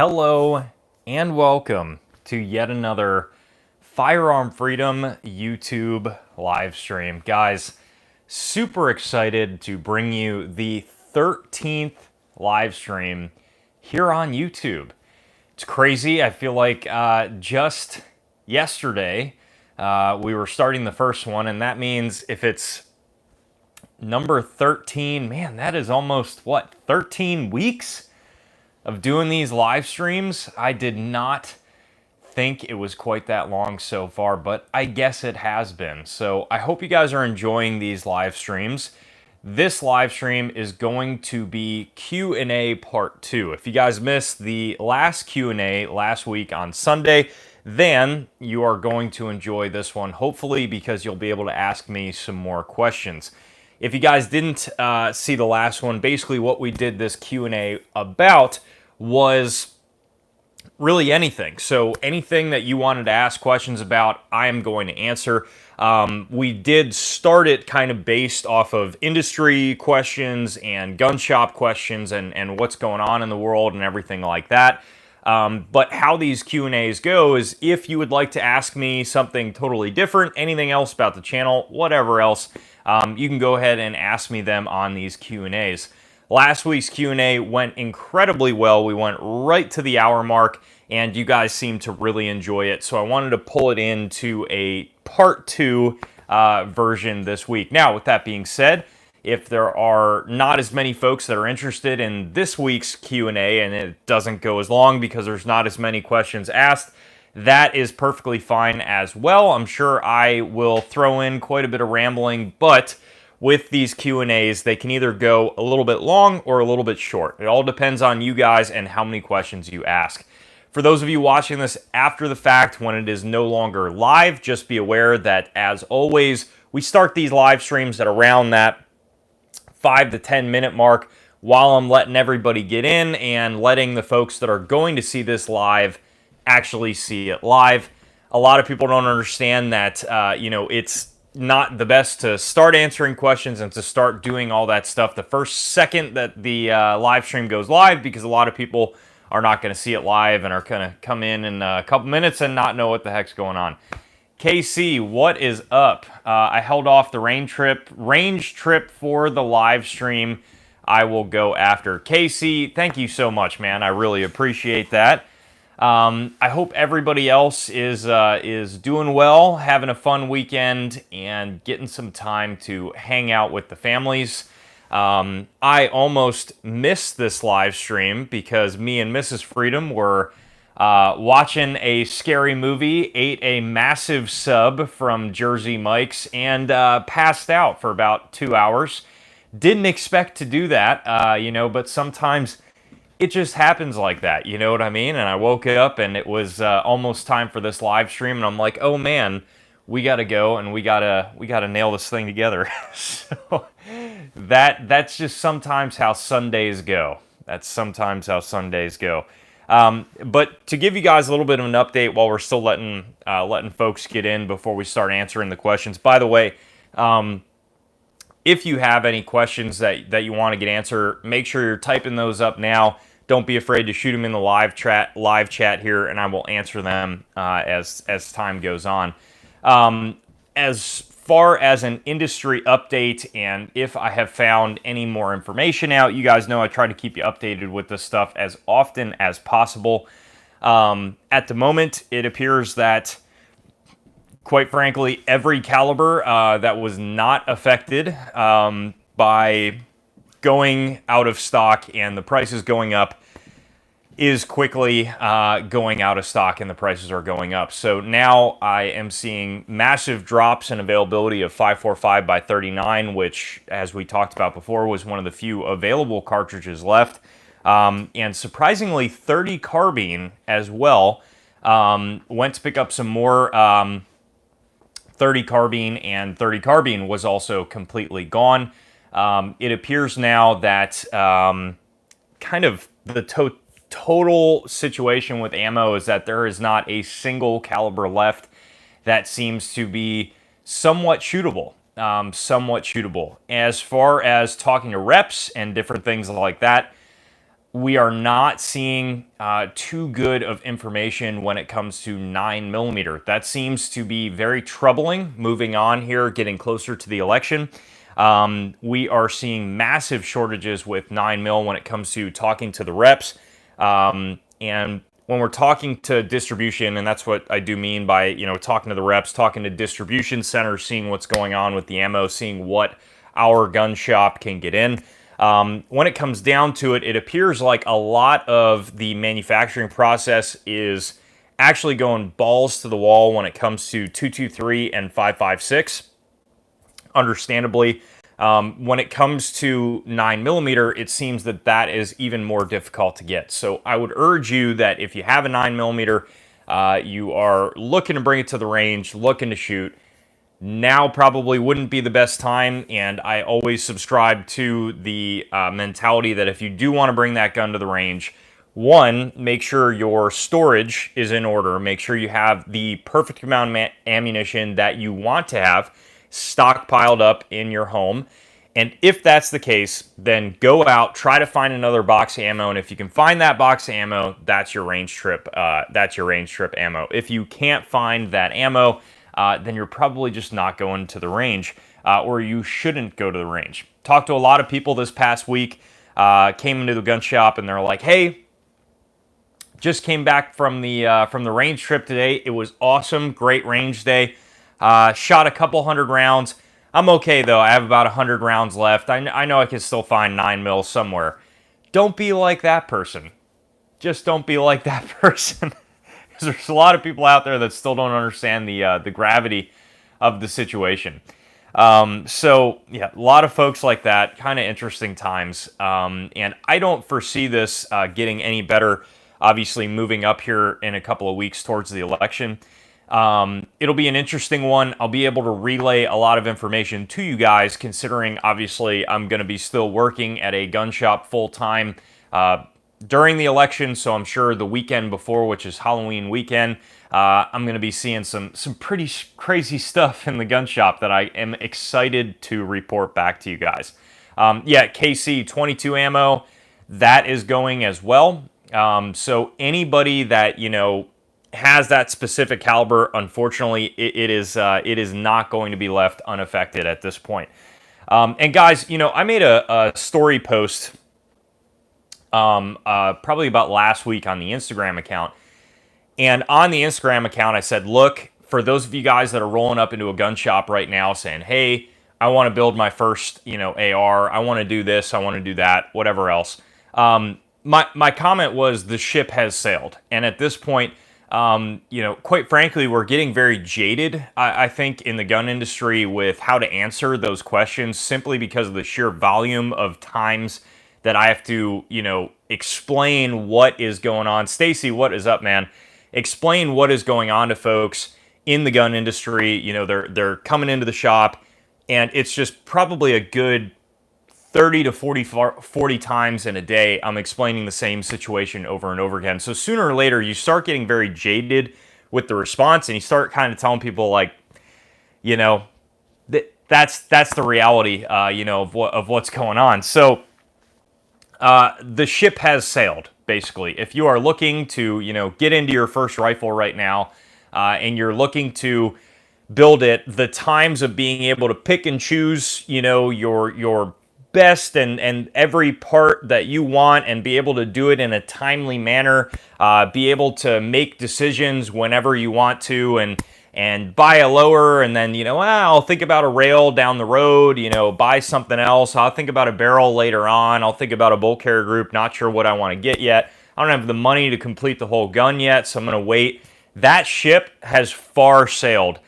Hello and welcome to yet another Firearm Freedom YouTube live stream. Guys, super excited to bring you the 13th live stream here on YouTube. It's crazy. I feel like just yesterday we were starting the first one, and that means if it's number 13, man, that is almost, 13 weeks of doing these live streams. I did not think it was quite that long so far, but I guess it has been. So I hope you guys are enjoying these live streams. This live stream is going to be Q&A part 2. If you guys missed the last Q&A last week on Sunday, then you are going to enjoy this one, hopefully, because you'll be able to ask me some more questions. If you guys didn't see the last one, basically what we did this Q&A about was really anything. So anything that you wanted to ask questions about, I am going to answer. We did start it kind of based off of industry questions and gun shop questions and what's going on in the world and everything like that. But how these Q&As go is if you would like to ask me something totally different, anything else about the channel, whatever else, you can go ahead and ask me them on these Q&As. Last week's Q&A went incredibly well. We went right to the hour mark, and you guys seemed to really enjoy it. So I wanted to pull it into a part 2 version this week. Now, with that being said, if there are not as many folks that are interested in this week's Q&A and it doesn't go as long because there's not as many questions asked, that is perfectly fine as well. I'm sure I will throw in quite a bit of rambling, but with these Q&As, they can either go a little bit long or a little bit short. It all depends on you guys and how many questions you ask. For those of you watching this after the fact, when it is no longer live, just be aware that, as always, we start these live streams at around that 5 to 10 minute mark while I'm letting everybody get in and letting the folks that are going to see this live actually see it live. A lot of people don't understand that, it's not the best to start answering questions and to start doing all that stuff the first second that the live stream goes live, because a lot of people are not going to see it live and are going to come in a couple minutes and not know what the heck's going on. KC, what is up? I held off the range trip for the live stream. I will go after. KC, thank you so much, man. I really appreciate that. I hope everybody else is doing well, having a fun weekend, and getting some time to hang out with the families. I almost missed this live stream because me and Mrs. Freedom were watching a scary movie, ate a massive sub from Jersey Mike's, and passed out for about 2 hours. Didn't expect to do that, but sometimes it just happens like that, you know what I mean? And I woke up and it was almost time for this live stream, and I'm like, oh man, we gotta go and we gotta nail this thing together. So that's just sometimes how Sundays go. That's sometimes how Sundays go. But to give you guys a little bit of an update while we're still letting folks get in before we start answering the questions. By the way, if you have any questions that you want to get answered, make sure you're typing those up now. Don't be afraid to shoot them in the live chat here, and I will answer them as time goes on. As far as an industry update, and if I have found any more information out, you guys know I try to keep you updated with this stuff as often as possible. At the moment, it appears that, quite frankly, every caliber that was not affected by going out of stock and the prices going up is quickly going out of stock, and the prices are going up. So now I am seeing massive drops in availability of 545 by 39, which, as we talked about before, was one of the few available cartridges left. And surprisingly, 30 carbine as well. Went to pick up some more 30 carbine, and 30 carbine was also completely gone. It appears now that kind of the total situation with ammo is that there is not a single caliber left that seems to be somewhat shootable. As far as talking to reps and different things like that, we are not seeing too good of information when it comes to 9mm. That seems to be very troubling moving on here, getting closer to the election. We are seeing massive shortages with 9mm when it comes to talking to the reps. And when we're talking to distribution, and that's what I do mean by, talking to the reps, talking to distribution centers, seeing what's going on with the ammo, seeing what our gun shop can get in. When it comes down to it, it appears like a lot of the manufacturing process is actually going balls to the wall when it comes to 223 and 5.56. Understandably, when it comes to 9mm, it seems that that is even more difficult to get. So I would urge you that if you have a 9mm, you are looking to bring it to the range, looking to shoot, now probably wouldn't be the best time. And I always subscribe to the mentality that if you do want to bring that gun to the range, one, make sure your storage is in order. Make sure you have the perfect amount of ammunition that you want to have stockpiled up in your home. And if that's the case, then go out, try to find another box of ammo. And if you can find that box of ammo, that's your range trip. That's your range trip ammo. If you can't find that ammo, then you're probably just not going to the range, or you shouldn't go to the range. Talked to a lot of people this past week, came into the gun shop, and they're like, "Hey, just came back from the range trip today. It was awesome, great range day. Shot a couple hundred rounds. I'm okay though. I have about 100 rounds left. I know I can still find 9mm somewhere." Don't be like that person. Just don't be like that person. There's a lot of people out there that still don't understand the gravity of the situation. So yeah, a lot of folks like that. Kind of interesting times, and I don't foresee this getting any better. Obviously, moving up here in a couple of weeks towards the election, it'll be an interesting one. I'll be able to relay a lot of information to you guys, considering obviously I'm going to be still working at a gun shop full time during the election, so I'm sure the weekend before, which is Halloween weekend, I'm going to be seeing some pretty crazy stuff in the gun shop that I am excited to report back to you guys. Yeah, KC 22 ammo, that is going as well. So anybody that, has that specific caliber, unfortunately, it is not going to be left unaffected at this point. And guys, I made a story post probably about last week on the Instagram account. And on the Instagram account, I said, look, for those of you guys that are rolling up into a gun shop right now saying, hey, I want to build my first, AR, I want to do this, I want to do that, whatever else. My comment was the ship has sailed. And at this point, quite frankly, we're getting very jaded, I think, in the gun industry with how to answer those questions, simply because of the sheer volume of times that I have to, explain what is going on. Stacy, what is up, man? Explain what is going on to folks in the gun industry. They're coming into the shop, and it's just probably a good 30 to 40 times in a day, I'm explaining the same situation over and over again. So sooner or later, you start getting very jaded with the response, and you start kind of telling people, like, that's the reality, of what's going on. So the ship has sailed, basically. If you are looking to, get into your first rifle right now, and you're looking to build it, the times of being able to pick and choose, your best and every part that you want, and be able to do it in a timely manner, be able to make decisions whenever you want to, and buy a lower, and then, I'll think about a rail down the road, buy something else. I'll think about a barrel later on. I'll think about a bolt carrier group. Not sure what I want to get yet. I don't have the money to complete the whole gun yet, so I'm going to wait. That ship has far sailed.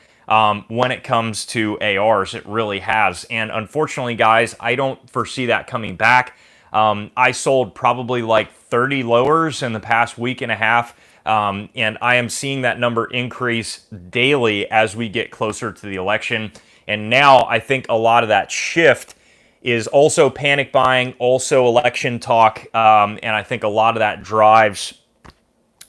When it comes to ARs, it really has. And unfortunately, guys, I don't foresee that coming back. I sold probably like 30 lowers in the past week and a half. And I am seeing that number increase daily as we get closer to the election. And now I think a lot of that shift is also panic buying, also election talk. And I think a lot of that drives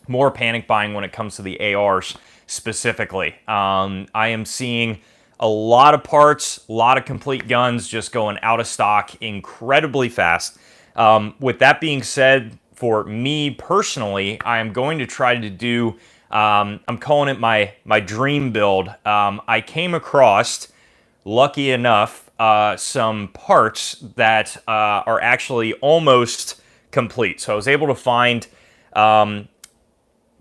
more panic buying when it comes to the ARs specifically. I am seeing a lot of parts, a lot of complete guns just going out of stock incredibly fast. With that being said, for me personally, I am going to try to do, I'm calling it my dream build. I came across, lucky enough, some parts that are actually almost complete. So I was able to find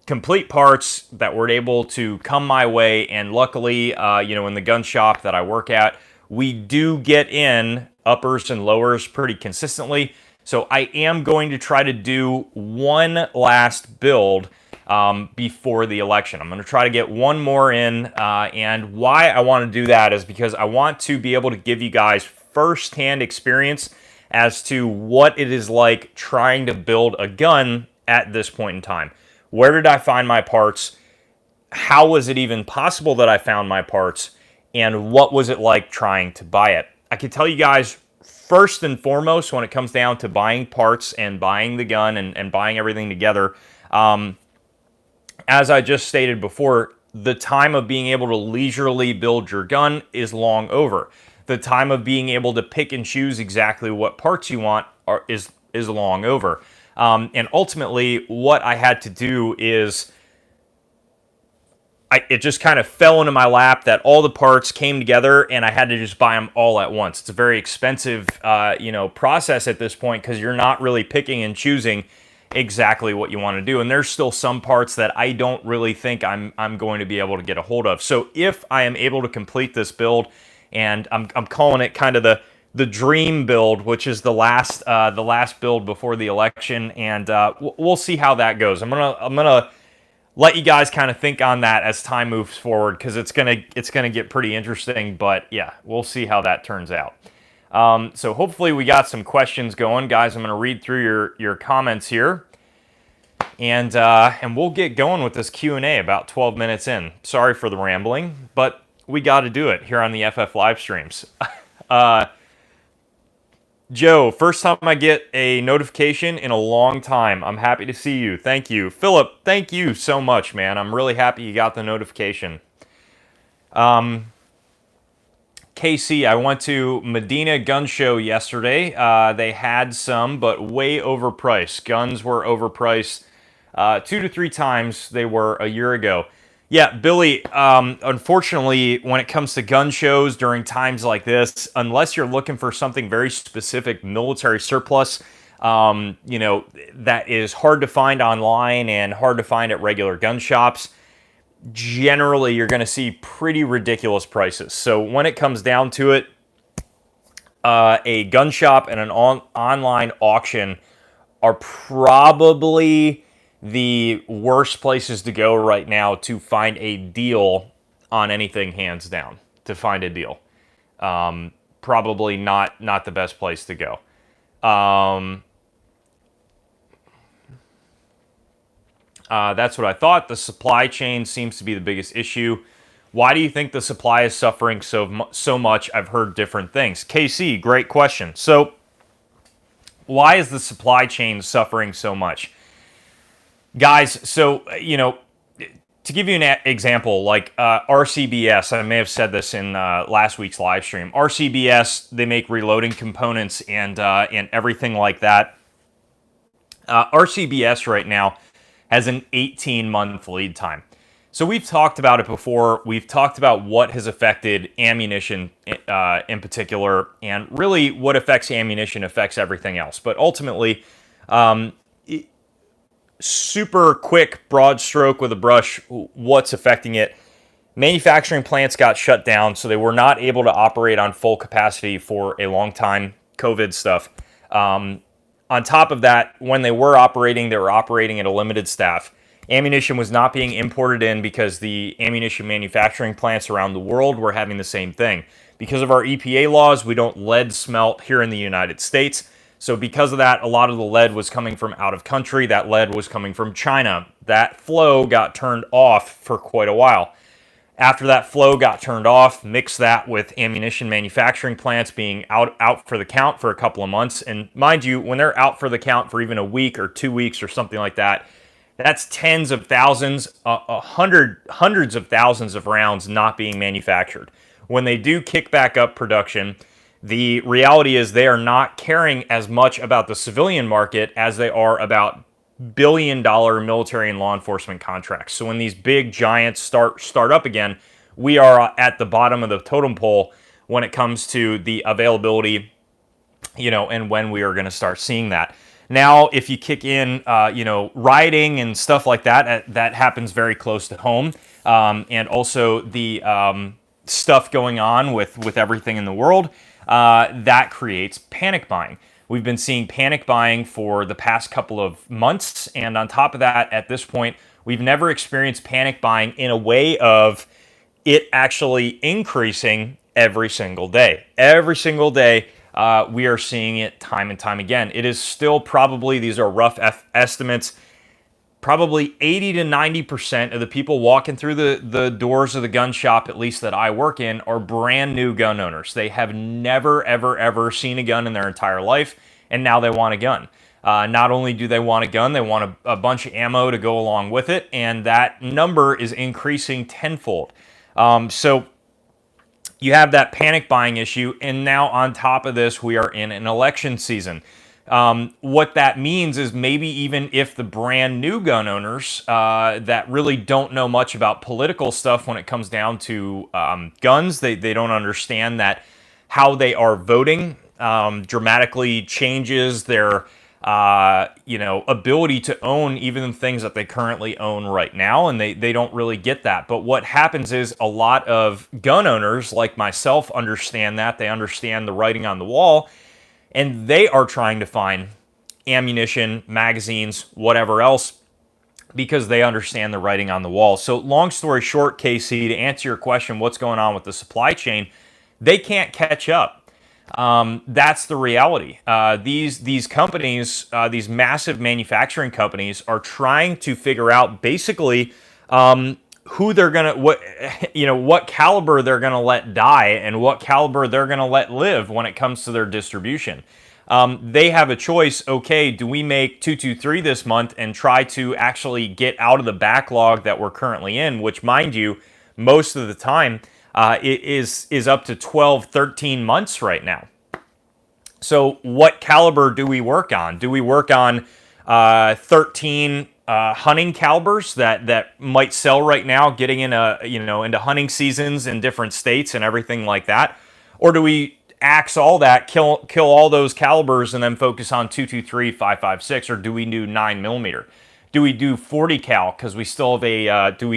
complete parts that were able to come my way, and luckily, in the gun shop that I work at, we do get in uppers and lowers pretty consistently. So I am going to try to do one last build before the election. I'm going to try to get one more in, and why I want to do that is because I want to be able to give you guys firsthand experience as to what it is like trying to build a gun at this point in time. Where did I find my parts? How was it even possible that I found my parts? And what was it like trying to buy it? I can tell you guys, first and foremost, when it comes down to buying parts and buying the gun and buying everything together, as I just stated before, the time of being able to leisurely build your gun is long over. The time of being able to pick and choose exactly what parts you want is long over. And ultimately, what I had to do is, it just kind of fell into my lap that all the parts came together, and I had to just buy them all at once. It's a very expensive, process at this point, because you're not really picking and choosing exactly what you want to do. And there's still some parts that I don't really think I'm going to be able to get a hold of. So if I am able to complete this build, and I'm calling it kind of the dream build, which is the last build before the election, and we'll see how that goes. I'm gonna let you guys kind of think on that as time moves forward, because it's gonna get pretty interesting. But yeah, we'll see how that turns out. So hopefully we got some questions going, guys. I'm gonna read through your comments here, and we'll get going with this Q&A about 12 minutes in. Sorry for the rambling, but we got to do it here on the FF live streams. Joe, first time I get a notification in a long time. I'm happy to see you. Thank you. Philip, thank you so much, man. I'm really happy you got the notification. KC, I went to Medina Gun Show yesterday. They had some, but way overpriced. Guns were overpriced 2 to 3 times they were a year ago. Yeah, Billy, unfortunately, when it comes to gun shows during times like this, unless you're looking for something very specific, military surplus, that is hard to find online and hard to find at regular gun shops, generally you're going to see pretty ridiculous prices. So when it comes down to it, a gun shop and an online auction are probably the worst places to go right now to find a deal on anything, hands down. To find a deal, probably not the best place to go. That's what I thought. The supply chain seems to be the biggest issue. Why do you think the supply is suffering so much? I've heard different things. KC, great question. So, why is the supply chain suffering so much? Guys, so, to give you an example, like RCBS, I may have said this in last week's live stream. RCBS, they make reloading components and everything like that. RCBS right now has an 18-month lead time. So we've talked about it before. We've talked about what has affected ammunition in particular, and really what affects ammunition affects everything else. But ultimately, super quick, broad stroke with a brush, what's affecting it. Manufacturing plants got shut down, so they were not able to operate on full capacity for a long time. COVID stuff. On top of that, when they were operating at a limited staff. Ammunition was not being imported in because the ammunition manufacturing plants around the world were having the same thing. Because of our EPA laws, we don't lead smelt here in the United States. So because of that, a lot of the lead was coming from out of country. That lead was coming from China. That flow got turned off for quite a while. After that flow got turned off, mix that with ammunition manufacturing plants being out for the count for a couple of months. And mind you, when they're out for the count for even a week or 2 weeks or something like that, that's tens of thousands, hundreds of thousands of rounds not being manufactured. When they do kick back up production, The reality is they are not caring as much about the civilian market as they are about billion-dollar military and law enforcement contracts. So when these big giants start up again, we are at the bottom of the totem pole when it comes to the availability, and when we are going to start seeing that. Now, if you kick in, rioting and stuff like that, that happens very close to home, and also the stuff going on with everything in the world, that creates panic buying. We've been seeing panic buying for the past couple of months, and on top of that, at this point, we've never experienced panic buying in a way of it actually increasing every single day. Every single day, we are seeing it time and time again. It is still probably, these are rough estimates, probably 80 to 90% of the people walking through the doors of the gun shop, at least that I work in, are brand new gun owners. They have never, ever, ever seen a gun in their entire life, and now they want a gun. Not only do they want a gun, they want a bunch of ammo to go along with it, and that number is increasing tenfold. So you have that panic buying issue, and now on top of this, we are in an election season. What that means is maybe even if the brand new gun owners that really don't know much about political stuff when it comes down to guns, they don't understand that how they are voting dramatically changes their ability to own even the things that they currently own right now, and they don't really get that. But what happens is a lot of gun owners like myself understand that. They understand the writing on the wall, and they are trying to find ammunition, magazines, whatever else, because they understand the writing on the wall. So long story short, KC, to answer your question, what's going on with the supply chain, they can't catch up. That's the reality. These companies, these massive manufacturing companies, are trying to figure out basically who they're gonna, what caliber they're gonna let die and what caliber they're gonna let live when it comes to their distribution. They have a choice. Okay, do we make 223 this month and try to actually get out of the backlog that we're currently in, which, mind you, most of the time it is up to 12, 13 months right now. So what caliber do we work on? Do we work on 13 hunting calibers that might sell right now, getting into hunting seasons in different states and everything like that? Or do we axe all that, kill all those calibers, and then focus on 223, 5.56, or do we do 9mm? Do we do 40 cal because we still have a do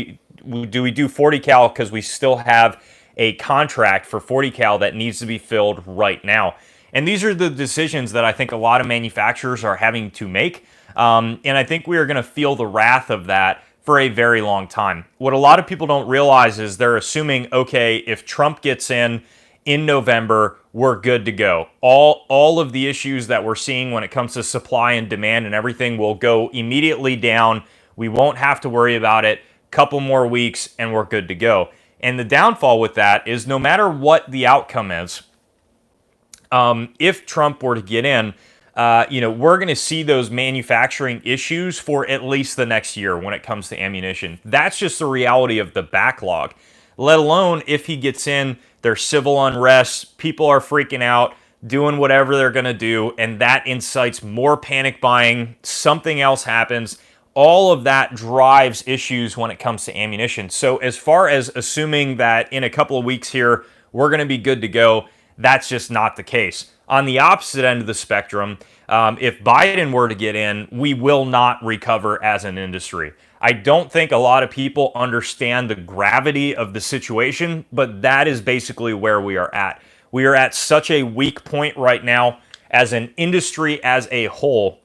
we do 40 cal because we still have a contract for 40 cal that needs to be filled right now? And these are the decisions that I think a lot of manufacturers are having to make. And I think we are going to feel the wrath of that for a very long time. What a lot of people don't realize is they're assuming, okay, if Trump gets in November, we're good to go. All of the issues that we're seeing when it comes to supply and demand and everything will go immediately down. We won't have to worry about it. Couple more weeks and we're good to go. And the downfall with that is no matter what the outcome is, if Trump were to get in, we're going to see those manufacturing issues for at least the next year when it comes to ammunition. That's just the reality of the backlog. Let alone if he gets in, there's civil unrest, people are freaking out, doing whatever they're going to do, and that incites more panic buying, something else happens. All of that drives issues when it comes to ammunition. So as far as assuming that in a couple of weeks here, we're going to be good to go, that's just not the case. On the opposite end of the spectrum, if Biden were to get in, we will not recover as an industry. I don't think a lot of people understand the gravity of the situation, but that is basically where we are at. We are at such a weak point right now as an industry as a whole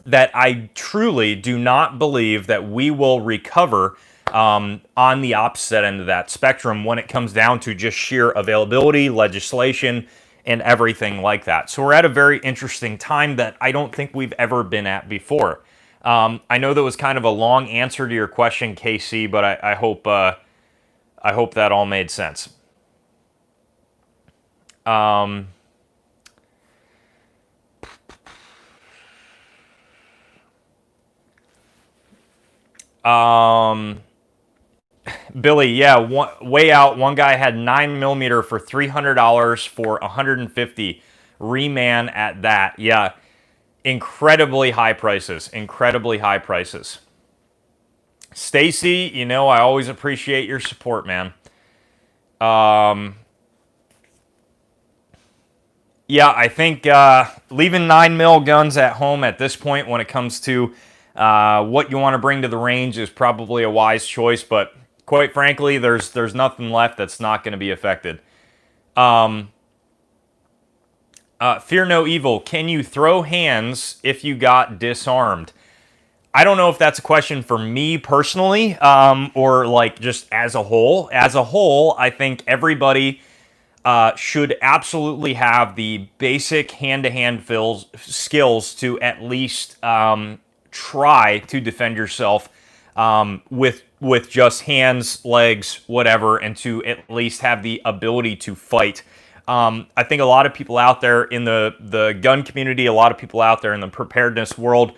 that I truly do not believe that we will recover on the opposite end of that spectrum when it comes down to just sheer availability, legislation, and everything like that. So we're at a very interesting time that I don't think we've ever been at before. I know that was kind of a long answer to your question, KC, but I hope that all made sense. Billy, yeah, way out. One guy had 9mm for $300 for 150. Reman at that. Yeah, incredibly high prices. Incredibly high prices. Stacy, you know I always appreciate your support, man. Yeah, I think leaving 9mm guns at home at this point when it comes to what you want to bring to the range is probably a wise choice, but quite frankly, there's nothing left that's not going to be affected. Fear no evil. Can you throw hands if you got disarmed? I don't know if that's a question for me personally, or like just as a whole. As a whole, I think everybody should absolutely have the basic hand-to-hand skills to at least try to defend yourself with just hands, legs, whatever, and to at least have the ability to fight. I think a lot of people out there in the gun community, a lot of people out there in the preparedness world,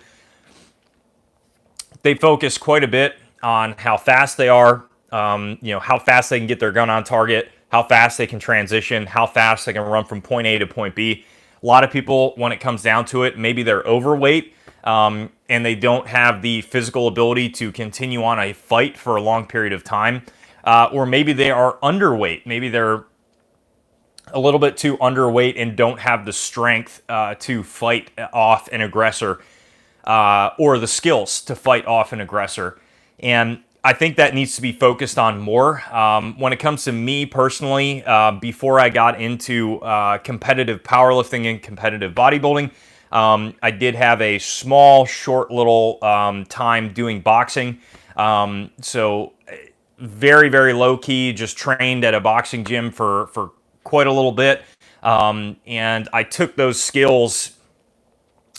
they focus quite a bit on how fast they are, how fast they can get their gun on target, how fast they can transition, how fast they can run from point A to point B. A lot of people, when it comes down to it, maybe they're overweight and they don't have the physical ability to continue on a fight for a long period of time. Or maybe they are underweight. Maybe they're a little bit too underweight and don't have the strength to fight off an aggressor or the skills to fight off an aggressor. And I think that needs to be focused on more. When it comes to me personally, before I got into competitive powerlifting and competitive bodybuilding, I did have a small, short little time doing boxing. So very, very low key, just trained at a boxing gym for quite a little bit. And I took those skills,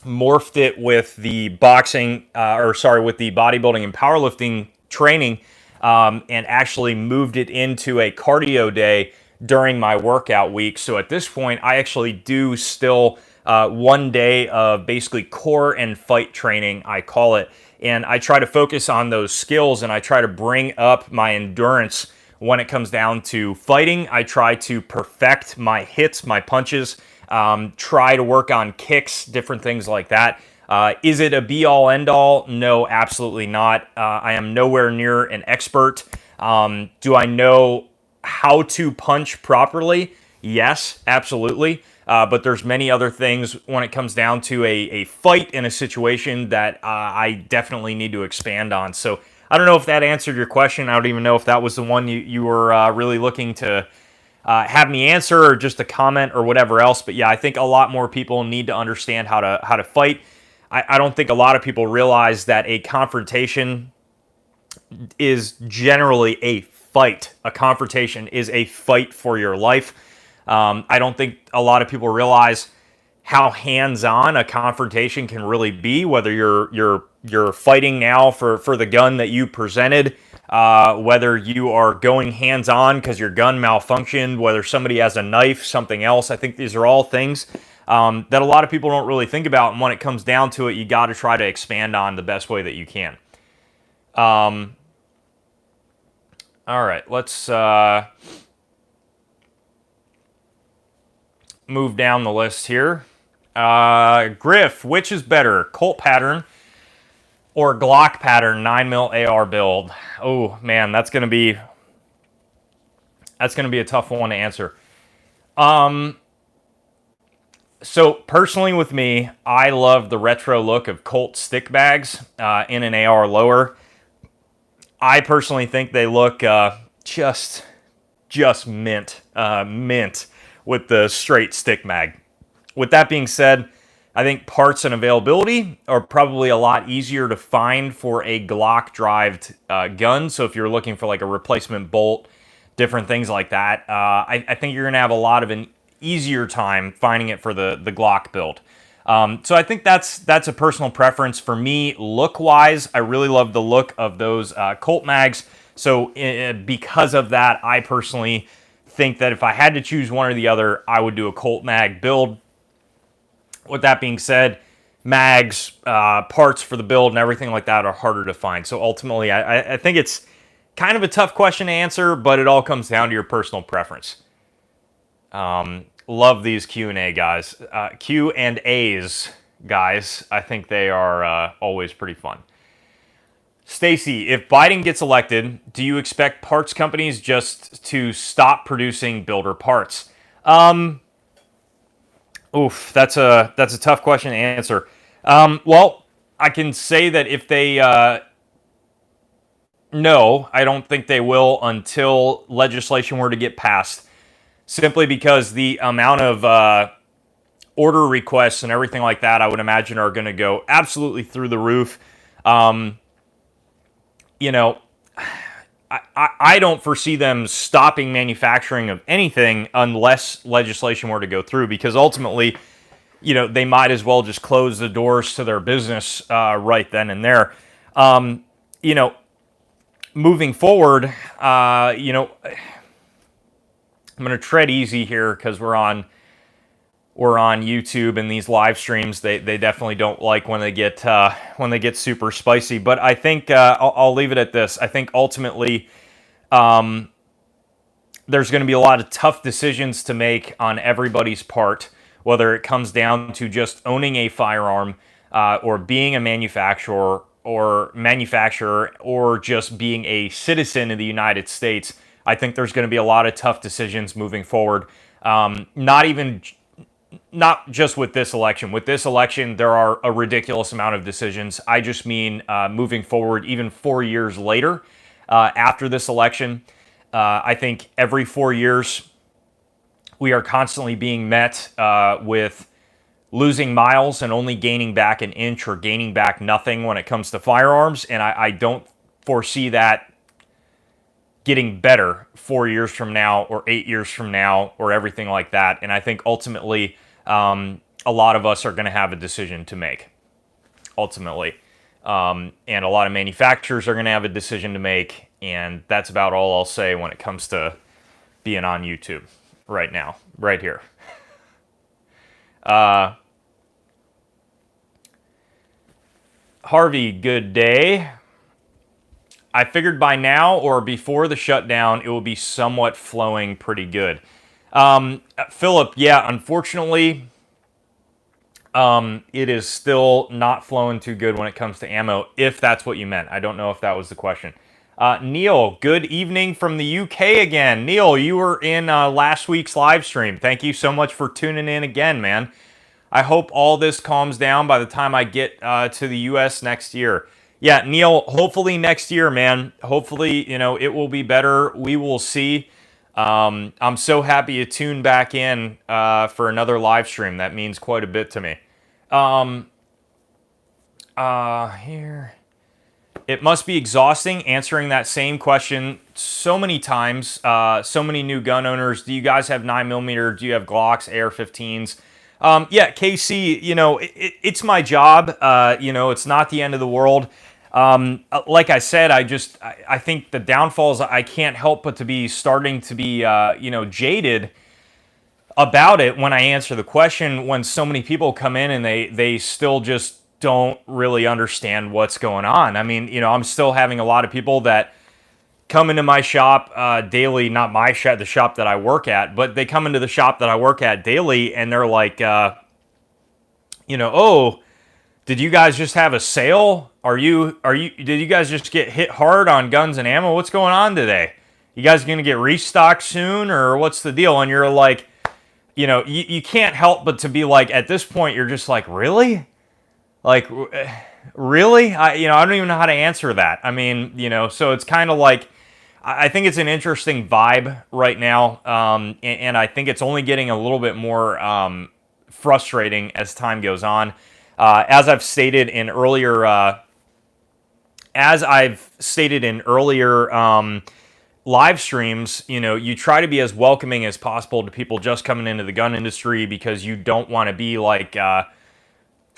morphed it with the boxing, with the bodybuilding and powerlifting training, and actually moved it into a cardio day during my workout week. So at this point, I actually do still one day of basically core and fight training, I call it. And I try to focus on those skills and I try to bring up my endurance when it comes down to fighting. I try to perfect my hits, my punches, try to work on kicks, different things like that. Is it a be-all, end-all? No, absolutely not. I am nowhere near an expert. Do I know how to punch properly? Yes, absolutely. But there's many other things when it comes down to a fight in a situation that I definitely need to expand on. So I don't know if that answered your question. I don't even know if that was the one you were really looking to have me answer, or just a comment or whatever else. But yeah, I think a lot more people need to understand how to fight. I don't think a lot of people realize that a confrontation is generally a fight. A confrontation is a fight for your life. I don't think a lot of people realize how hands-on a confrontation can really be, whether you're fighting now for the gun that you presented, whether you are going hands-on because your gun malfunctioned, whether somebody has a knife, something else. I think these are all things that a lot of people don't really think about, and when it comes down to it, you got to try to expand on the best way that you can. All right, let's move down the list here. Griff, which is better, Colt pattern or Glock pattern 9mm AR build? Oh man, that's gonna be a tough one to answer. So personally with me, I love the retro look of Colt stick bags in an AR lower. I personally think they look just mint with the straight stick mag. With that being said, I think parts and availability are probably a lot easier to find for a Glock-drived gun. So if you're looking for like a replacement bolt, different things like that, I think you're going to have a lot of an easier time finding it for the Glock build. So I think that's a personal preference. For me, look-wise, I really love the look of those Colt mags. So because of that, I personally think that if I had to choose one or the other, I would do a Colt mag build. With that being said, mags, parts for the build and everything like that are harder to find. So ultimately, I think it's Kind of a tough question to answer, but it all comes down to your personal preference. Love these Q&A guys. Q&As, guys. I think they are always pretty fun. Stacy, if Biden gets elected, do you expect parts companies just to stop producing builder parts? That's a tough question to answer. Well, I can say that if they no, I don't think they will until legislation were to get passed. Simply because the amount of order requests and everything like that, I would imagine, are going to go absolutely through the roof. You know, I don't foresee them stopping manufacturing of anything unless legislation were to go through, because ultimately, you know, they might as well just close the doors to their business right then and there. You know, moving forward, you know, I'm going to tread easy here because we're on YouTube, and these live streams they definitely don't like when they get super spicy. But I think I'll leave it at this. I think ultimately there's going to be a lot of tough decisions to make on everybody's part, whether it comes down to just owning a firearm or being a manufacturer or just being a citizen of the United States. I think there's going to be a lot of tough decisions moving forward. Not just with this election. With this election, there are a ridiculous amount of decisions. I just mean moving forward, even 4 years later after this election. I think every 4 years, we are constantly being met with losing miles and only gaining back an inch or gaining back nothing when it comes to firearms. And I don't foresee that getting better 4 years from now or 8 years from now or everything like that. And I think ultimately a lot of us are going to have a decision to make, ultimately. And a lot of manufacturers are going to have a decision to make. And that's about all I'll say when it comes to being on YouTube right now, right here. Harvey, good day. I figured by now or before the shutdown, it will be somewhat flowing pretty good. Philip, yeah, unfortunately, it is still not flowing too good when it comes to ammo, if that's what you meant. I don't know if that was the question. Neil, good evening from the UK again. Neil, you were in last week's live stream. Thank you so much for tuning in again, man. I hope all this calms down by the time I get to the US next year. Yeah, Neil, hopefully next year, man. Hopefully, you know, it will be better. We will see. I'm so happy you tuned back in for another live stream. That means quite a bit to me. Here. It must be exhausting answering that same question so many times. So many new gun owners. Do you guys have 9mm? Do you have Glocks, AR-15s? Yeah, KC, you know, it's my job. You know, it's not the end of the world. Like I said, I think the downfall is I can't help but to be starting to be, you know, jaded about it when I answer the question, when so many people come in and they still just don't really understand what's going on. I mean, you know, I'm still having a lot of people that come into my shop daily, not my shop, the shop that I work at, but they come into the shop that I work at daily and they're like, you know, oh, did you guys just have a sale? Did you guys just get hit hard on guns and ammo? What's going on today? You guys going to get restocked soon, or what's the deal? And you're like, you know, you can't help but to be like, at this point, you're just like, really? Like, really? I don't even know how to answer that. I mean, you know, so it's kind of like, I think it's an interesting vibe right now. And I think it's only getting a little bit more frustrating as time goes on. As I've stated in earlier live streams, you know, you try to be as welcoming as possible to people just coming into the gun industry, because you don't want to be like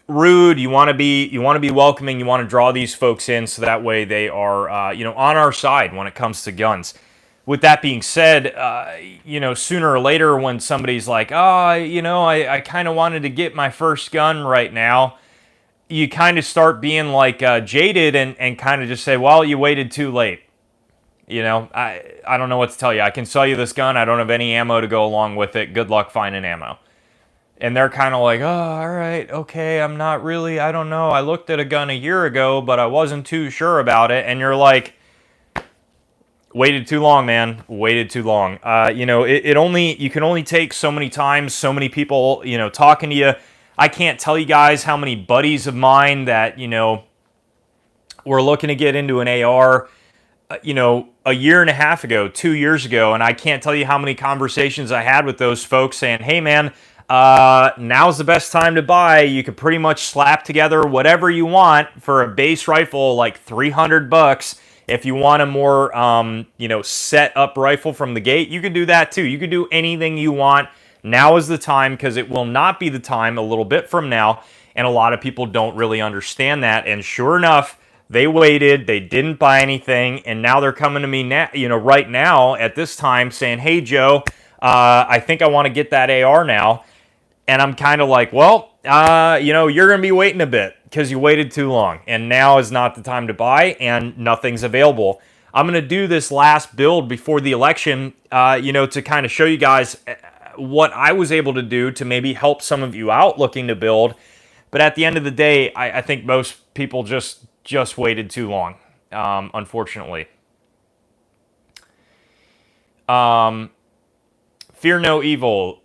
rude. You want to be welcoming. You want to draw these folks in so that way they are you know, on our side when it comes to guns. With that being said, you know, sooner or later when somebody's like, oh, you know, I kind of wanted to get my first gun right now, you kind of start being like jaded and kind of just say, well, you waited too late. You know, I don't know what to tell you. I can sell you this gun. I don't have any ammo to go along with it. Good luck finding ammo. And they're kind of like, oh, all right, okay, I'm not really, I don't know. I looked at a gun a year ago, but I wasn't too sure about it. And you're like, waited too long, man. Waited too long. You know, you can only take so many times, so many people, you know, talking to you. I can't tell you guys how many buddies of mine that, you know, were looking to get into an AR, you know, a year and a half ago, 2 years ago, and I can't tell you how many conversations I had with those folks saying, hey, man, now's the best time to buy. You could pretty much slap together whatever you want for a base rifle, like $300. If you want a more, you know, set up rifle from the gate, you could do that too. You could do anything you want. Now is the time, because it will not be the time a little bit from now. And a lot of people don't really understand that. And sure enough, they waited, they didn't buy anything, and now they're coming to me now, you know, right now at this time saying, hey, Joe, I think I want to get that AR now. And I'm kind of like, well, you know, you're going to be waiting a bit because you waited too long. And now is not the time to buy, and nothing's available. I'm going to do this last build before the election, you know, to kind of show you guys what I was able to do to maybe help some of you out looking to build. But at the end of the day, I think most people just waited too long, unfortunately. Fear no evil.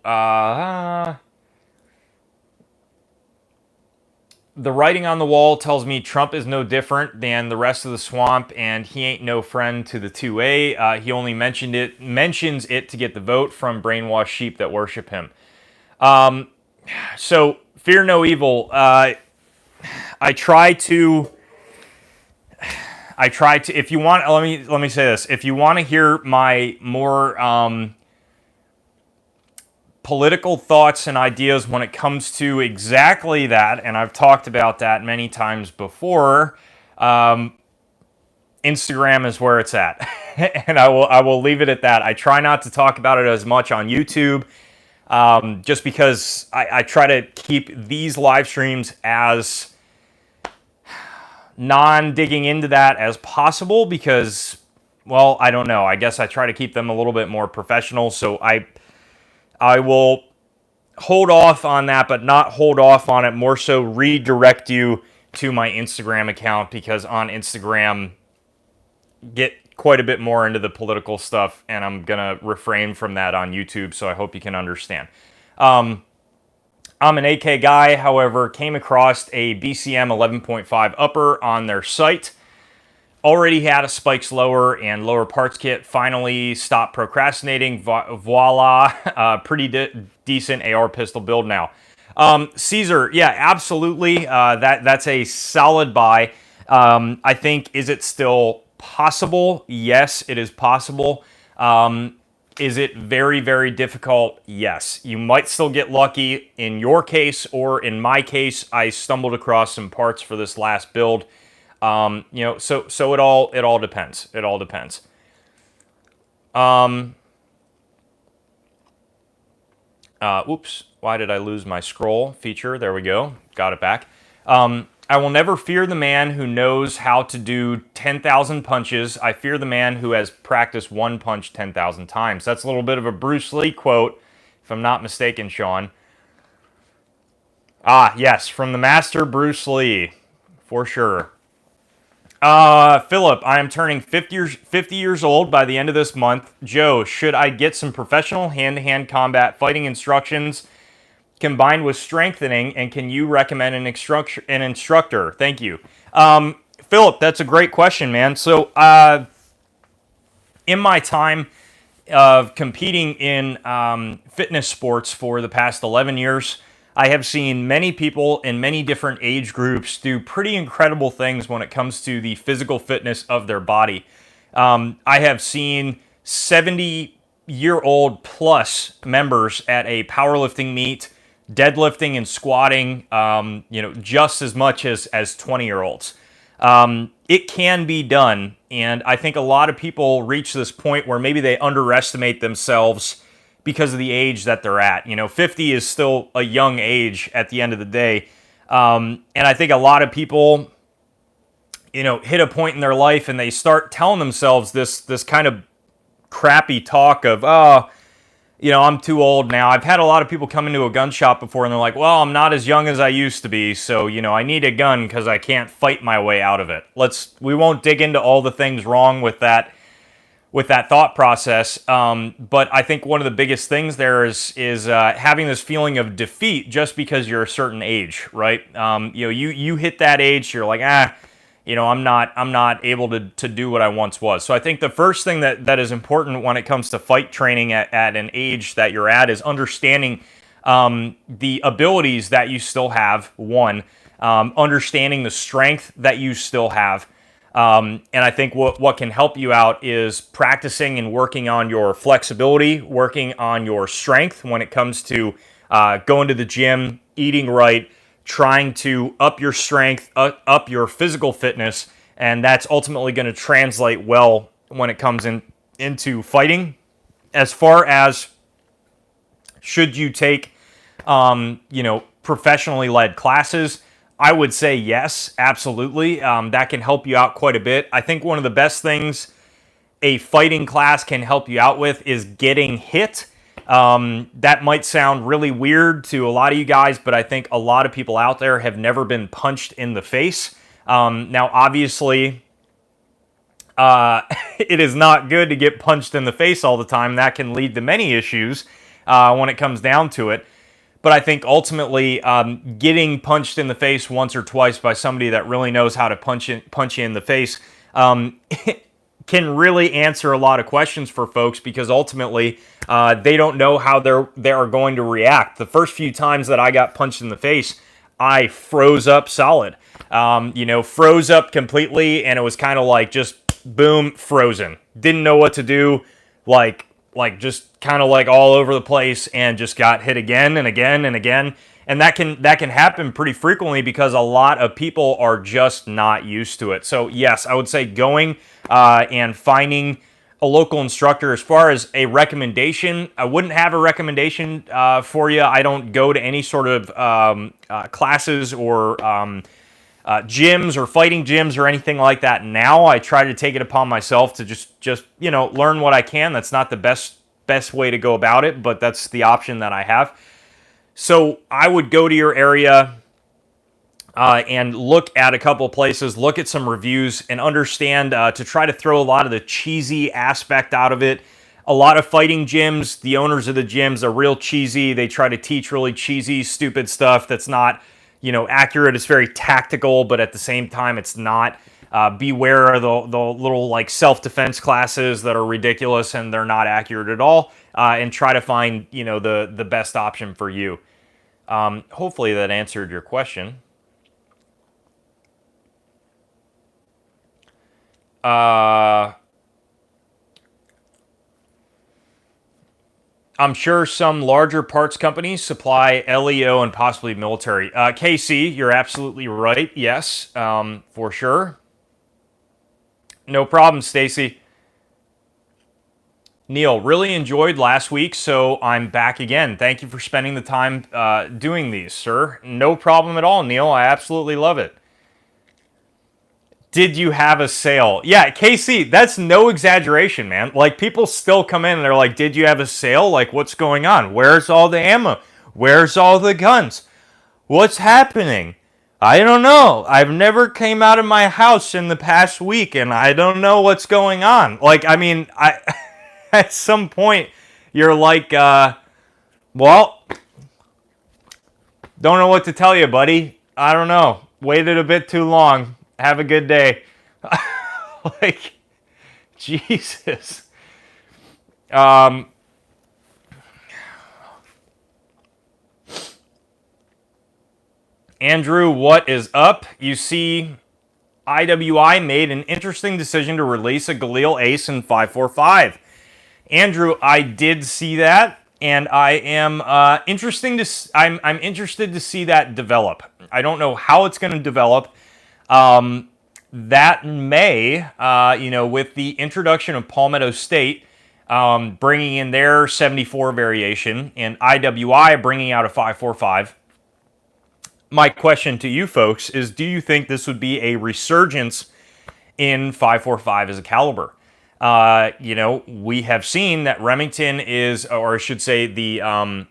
The writing on the wall tells me Trump is no different than the rest of the swamp, and he ain't no friend to the 2A. He only mentions it to get the vote from brainwashed sheep that worship him. So fear no evil. I try to. If you want, let me say this. If you want to hear my more political thoughts and ideas when it comes to exactly that, and I've talked about that many times before, Instagram is where it's at. And I will leave it at that. I try not to talk about it as much on YouTube, just because I try to keep these live streams as non-digging into that as possible, because, well, I don't know. I guess I try to keep them a little bit more professional, so I will hold off on that, but not hold off on it, more so redirect you to my Instagram account, because on Instagram, get quite a bit more into the political stuff, and I'm going to refrain from that on YouTube, so I hope you can understand. I'm an AK guy, however, came across a BCM 11.5 upper on their site. Already had a spikes lower and lower parts kit. Finally stopped procrastinating. Voila, pretty decent AR pistol build now. Caesar, yeah, absolutely. That's a solid buy. I think, is it still possible? Yes, it is possible. Is it very, very difficult? Yes. You might still get lucky in your case, or in my case, I stumbled across some parts for this last build. You know, so it all depends. It all depends. Oops, why did I lose my scroll feature? There we go. Got it back. I will never fear the man who knows how to do 10,000 punches. I fear the man who has practiced one punch 10,000 times. That's a little bit of a Bruce Lee quote, if I'm not mistaken, Sean. Ah, yes, from the master Bruce Lee, for sure. Philip, I am turning 50 years old by the end of this month. Joe, should I get some professional hand-to-hand combat fighting instructions combined with strengthening, and can you recommend an instructor? Thank you. Philip, that's a great question, man. So, in my time of competing in fitness sports for the past 11 years, I have seen many people in many different age groups do pretty incredible things when it comes to the physical fitness of their body. I have seen 70-year-old plus members at a powerlifting meet deadlifting and squatting, you know, just as much as 20-year-olds. It can be done, and I think a lot of people reach this point where maybe they underestimate themselves because of the age that they're at. You know, 50 is still a young age at the end of the day. And I think a lot of people, hit a point in their life and they start telling themselves this kind of crappy talk of, oh, I'm too old now. I've had a lot of people come into a gun shop before and they're like, well, I'm not as young as I used to be, so, I need a gun because I can't fight my way out of it. We won't dig into all the things wrong with that thought process, but I think one of the biggest things there is having this feeling of defeat just because you're a certain age, right? You hit that age, you're like, I'm not able to do what I once was. So I think the first thing that is important when it comes to fight training at an age that you're at is understanding the abilities that you still have, one, understanding the strength that you still have. And I think what can help you out is practicing and working on your flexibility, working on your strength when it comes to going to the gym, eating right, trying to up your strength, up your physical fitness, and that's ultimately going to translate well when it comes into fighting. As far as should you take, professionally led classes, I would say yes, absolutely. That can help you out quite a bit. I think one of the best things a fighting class can help you out with is getting hit. That might sound really weird to a lot of you guys, but I think a lot of people out there have never been punched in the face. Now, obviously, it is not good to get punched in the face all the time. That can lead to many issues when it comes down to it. But I think ultimately getting punched in the face once or twice by somebody that really knows how to punch you in the face can really answer a lot of questions for folks, because ultimately they don't know how they are going to react. The first few times that I got punched in the face, I froze up solid. Froze up completely, and it was kind of like just boom, frozen. Didn't know what to do, like just kind of like all over the place, and just got hit again and again and again. And that can happen pretty frequently because a lot of people are just not used to it. So yes, I would say going and finding a local instructor. As far as a recommendation, I wouldn't have a recommendation for you. I don't go to any sort of classes or gyms or fighting gyms or anything like that now. I try to take it upon myself to just learn what I can. That's not the best way to go about it, but that's the option that I have. So I would go to your area and look at a couple places, look at some reviews, and understand to try to throw a lot of the cheesy aspect out of it. A lot of fighting gyms, the owners of the gyms are real cheesy. They try to teach really cheesy, stupid stuff that's not, accurate. It's very tactical, but at the same time, it's not. Beware of the little like self-defense classes that are ridiculous and they're not accurate at all, and try to find the best option for you. Hopefully that answered your question. I'm sure some larger parts companies supply LEO and possibly military. KC, you're absolutely right. Yes, for sure. No problem, Stacy. Neil, really enjoyed last week, so I'm back again. Thank you for spending the time doing these, sir. No problem at all, Neil. I absolutely love it. Did you have a sale? Yeah, KC, that's no exaggeration, man. Like, people still come in and they're like, did you have a sale? Like, what's going on? Where's all the ammo? Where's all the guns? What's happening? I don't know. I've never came out of my house in the past week, and I don't know what's going on. Like, I mean, at some point, you're like, well, don't know what to tell you, buddy. I don't know. Waited a bit too long. Have a good day. Like, Jesus. Andrew, what is up? You see, IWI made an interesting decision to release a Galil Ace in 545. Andrew, I did see that, and I am I'm interested to see that develop. I don't know how it's going to develop. That may, with the introduction of Palmetto State, bringing in their 74 variation, and IWI bringing out a 545. My question to you folks is, do you think this would be a resurgence in 5.45 as a caliber. You know, we have seen that Remington is, or I should say the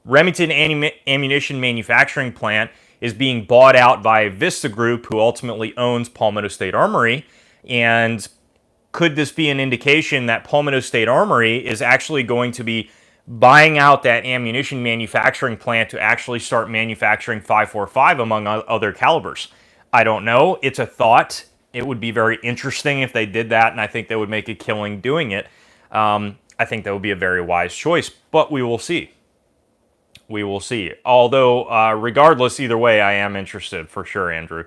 Remington ammunition manufacturing plant is being bought out by Vista Group, who ultimately owns Palmetto State Armory. And could this be an indication that Palmetto State Armory is actually going to be buying out that ammunition manufacturing plant to actually start manufacturing 5.45 among other calibers? I don't know. It's a thought. It would be very interesting if they did that, and I think they would make a killing doing it. I think that would be a very wise choice, but we will see. We will see. Although, regardless, either way, I am interested for sure, Andrew.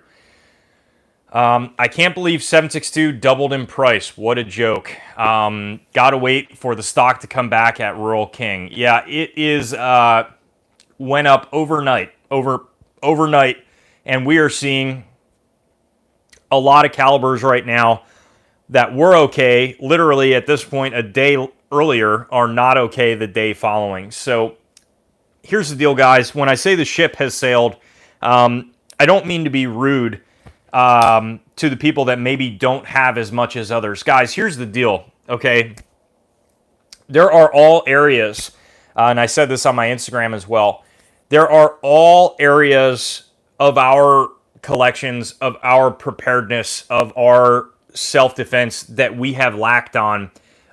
I can't believe 7.62 doubled in price. What a joke. Gotta wait for the stock to come back at Rural King. Yeah, it is went up overnight, and we are seeing a lot of calibers right now that were okay, literally at this point a day earlier, are not okay the day following. So here's the deal, guys. When I say the ship has sailed, I don't mean to be rude to the people that maybe don't have as much as others. Guys, here's the deal, okay? There are all areas, and I said this on my Instagram as well, there are all areas of our collections, of our preparedness, of our self-defense that we have lacked on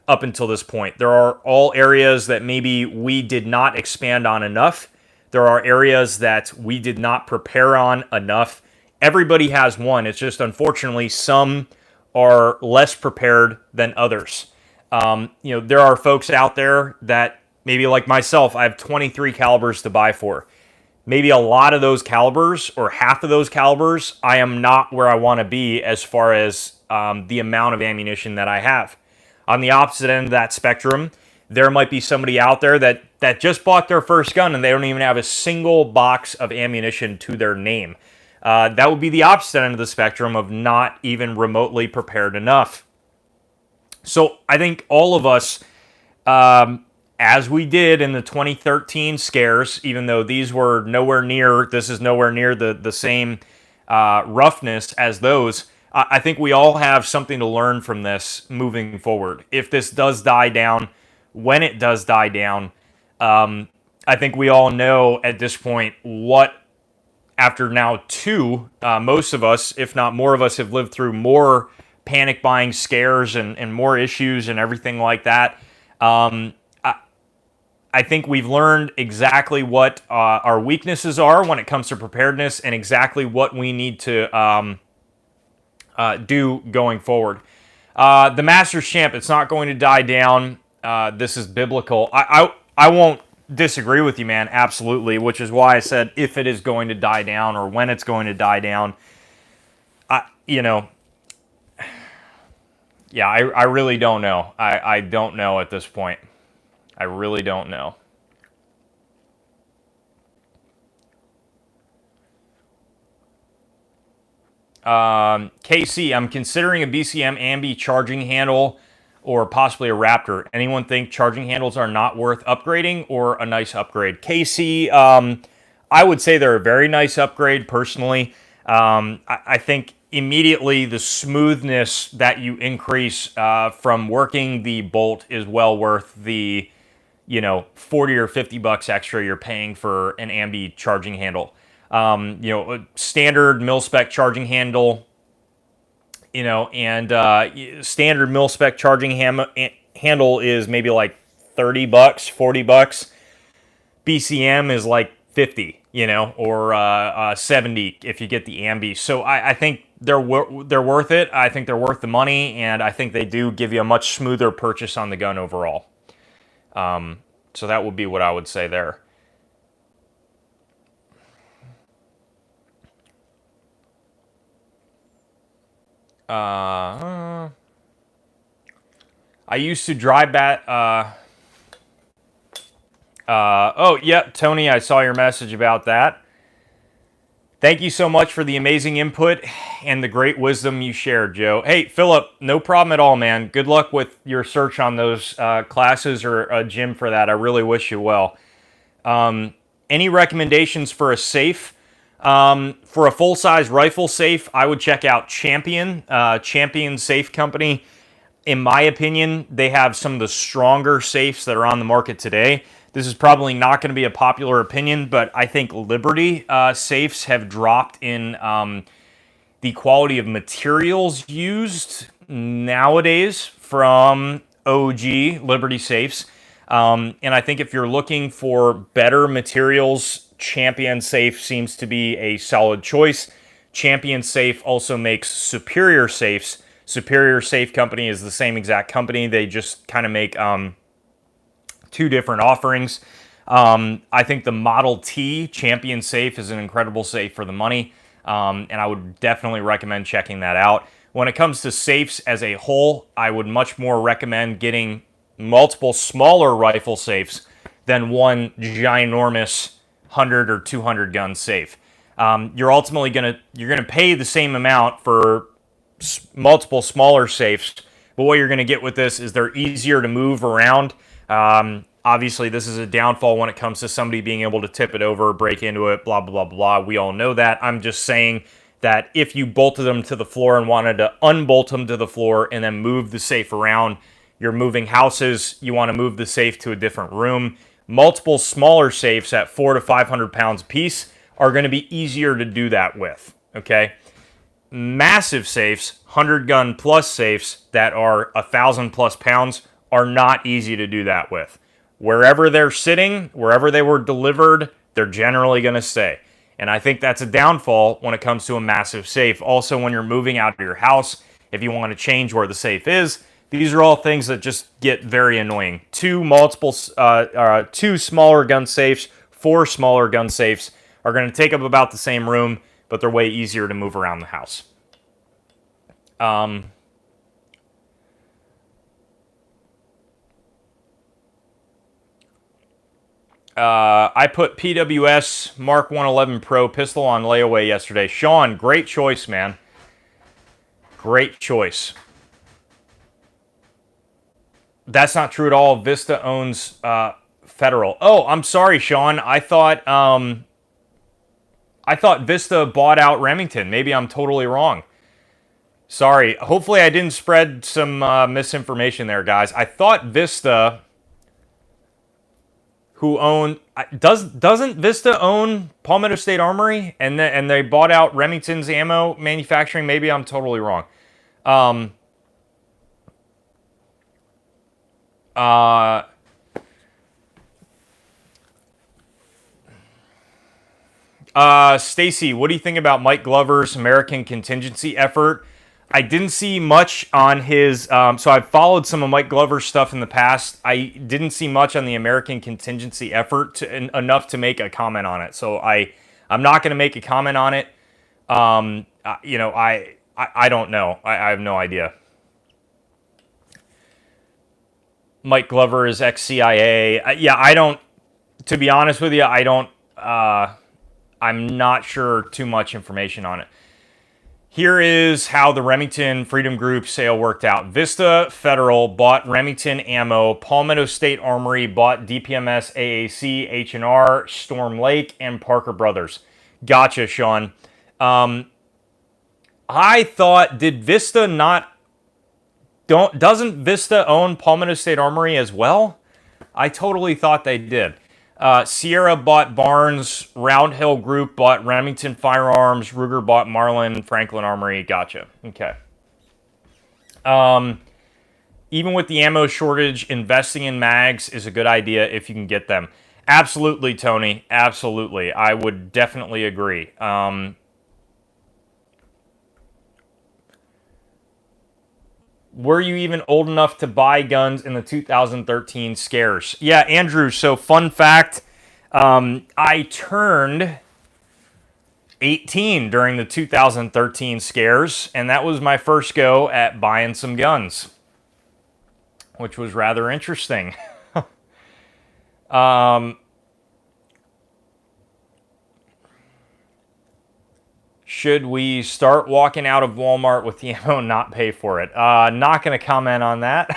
up until this point. There are all areas that maybe we did not expand on enough. There are areas that we did not prepare on enough. Everybody has one. It's just, unfortunately, some are less prepared than others. You know, there are folks out there that, maybe like myself, I have 23 calibers to buy for. Maybe a lot of those calibers, or half of those calibers, I am not where I want to be as far as the amount of ammunition that I have. On the opposite end of that spectrum, there might be somebody out there that just bought their first gun and they don't even have a single box of ammunition to their name. That would be the opposite end of the spectrum of not even remotely prepared enough. So I think all of us, as we did in the 2013 scares, even though these were nowhere near, this is nowhere near the same roughness as those, I think we all have something to learn from this moving forward. If this does die down, when it does die down, I think we all know at this point what, after now most of us, if not more of us, have lived through more panic buying scares and more issues and everything like that. I think we've learned exactly what our weaknesses are when it comes to preparedness, and exactly what we need to do going forward. The Masters Champ, it's not going to die down. This is biblical. I won't disagree with you, man, absolutely, which is why I said if it is going to die down, or when it's going to die down. You know, yeah, I really don't know. I don't know at this point. I really don't know. KC, I'm considering a BCM Ambi charging handle, or possibly a Raptor. Anyone think charging handles are not worth upgrading, or a nice upgrade? KC, I would say they're a very nice upgrade, personally. I think immediately the smoothness that you increase from working the bolt is well worth the, you know, 40 or 50 bucks extra you're paying for an Ambi charging handle. You know, a standard mil-spec charging handle, you know, and standard mil-spec charging handle is maybe like 30 bucks, 40 bucks. BCM is like 50, you know, or 70 if you get the Ambi. So I think they're worth it. I think they're worth the money, and I think they do give you a much smoother purchase on the gun overall. So that would be what I would say there. I used to drive back. Oh, yep, Tony, I saw your message about that. Thank you so much for the amazing input and the great wisdom you shared, Joe. Hey, Philip, no problem at all, man. Good luck with your search on those classes, or a gym for that. I really wish you well. Any recommendations for a safe? For a full-size rifle safe, I would check out Champion. Champion Safe Company. In my opinion, they have some of the stronger safes that are on the market today. This is probably not going to be a popular opinion, but I think Liberty safes have dropped in the quality of materials used nowadays from OG Liberty safes. And I think if you're looking for better materials, Champion Safe seems to be a solid choice. Champion Safe also makes Superior safes. Superior Safe Company is the same exact company. They just kind of make two different offerings. I think the Model T Champion Safe is an incredible safe for the money, and I would definitely recommend checking that out. When it comes to safes as a whole, I would much more recommend getting multiple smaller rifle safes than one ginormous 100 or 200 gun safe. You're ultimately gonna pay the same amount for multiple smaller safes, but what you're gonna get with this is they're easier to move around. Obviously, this is a downfall when it comes to somebody being able to tip it over, break into it, blah, blah, blah, blah. We all know that. I'm just saying that if you bolted them to the floor and wanted to unbolt them to the floor and then move the safe around, you're moving houses, you want to move the safe to a different room. Multiple smaller safes at 400 to 500 pounds a piece are going to be easier to do that with, okay? Massive safes, 100 gun plus safes that are 1,000 plus pounds are not easy to do that with. Wherever they're sitting, wherever they were delivered, they're generally going to stay. And I think that's a downfall when it comes to a massive safe. Also, when you're moving out of your house, if you want to change where the safe is, these are all things that just get very annoying. Two smaller gun safes, 4 smaller gun safes are going to take up about the same room, but they're way easier to move around the house. I put PWS Mark 111 Pro pistol on layaway yesterday. Sean, great choice, man. Great choice. That's not true at all. Vista owns Federal. Oh, I'm sorry, Sean. I thought Vista bought out Remington. Maybe I'm totally wrong. Sorry. Hopefully I didn't spread some misinformation there, guys. I thought Vista, who owned... Doesn't Vista own Palmetto State Armory? And they bought out Remington's ammo manufacturing? Maybe I'm totally wrong. Stacy, what do you think about Mike Glover's American contingency effort? I didn't see much on his, so I've followed some of Mike Glover's stuff in the past. I didn't see much on the American contingency effort enough to make a comment on it. So I'm not going to make a comment on it. You know, I don't know. I have no idea. Mike Glover is ex-CIA. Yeah, I don't, to be honest with you, I don't, I'm not sure too much information on it. Here is how the Remington Freedom Group sale worked out. Vista Federal bought Remington ammo. Palmetto State Armory bought DPMS, AAC, H&R, Storm Lake, and Parker Brothers. Gotcha, Sean. I thought, did Vista not... Doesn't Vista own Palmetto State Armory as well? I totally thought they did. Sierra bought Barnes, Round Hill Group bought Remington Firearms, Ruger bought Marlin, Franklin Armory. Gotcha. Okay. Even with the ammo shortage, investing in mags is a good idea if you can get them. Absolutely, Tony. Absolutely. I would definitely agree. Were you even old enough to buy guns in the 2013 scares? Yeah, Andrew, so fun fact, I turned 18 during the 2013 scares, and that was my first go at buying some guns, which was rather interesting. Should we start walking out of Walmart with the ammo and not pay for it? Not going to comment on that.